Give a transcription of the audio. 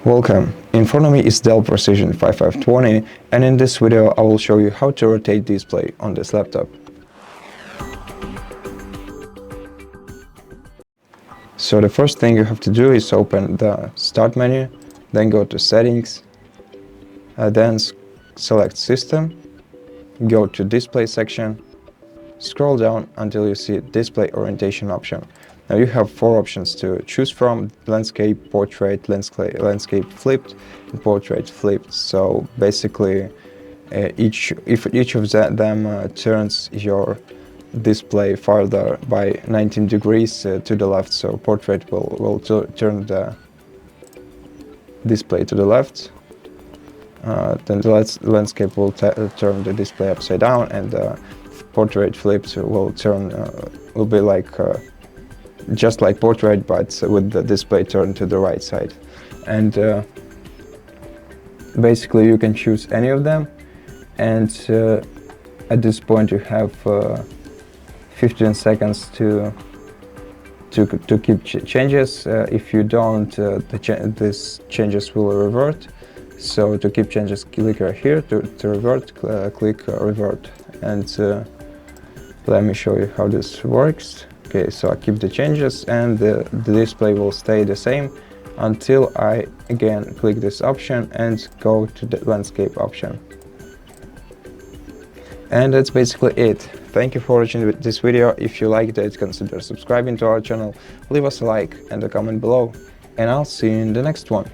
Welcome. In front of me is DELL Precision 5520, and in this video I will show you how to rotate display on this laptop. So the first thing you have to do is open the Start menu, then go to Settings, then select System, go to Display section, scroll down until you see Display Orientation option. Now you have 4 options to choose from: landscape, portrait, landscape flipped, and portrait flipped. So basically each of them turns your display farther by 19 degrees to the left. So portrait will turn the display to the left, then the landscape will turn the display upside down, and portrait flipped will be like just like portrait, but with the display turned to the right side. And basically you can choose any of them, and at this point you have 15 seconds to keep changes. If you don't, these changes will revert. So to keep changes, click right here. To revert, click revert. And let me show you how this works. Okay, so I keep the changes, and the display will stay the same until I again click this option and go to the landscape option. And that's basically it. Thank you for watching this video. If you liked it, consider subscribing to our channel, leave us a like and a comment below, and I'll see you in the next one.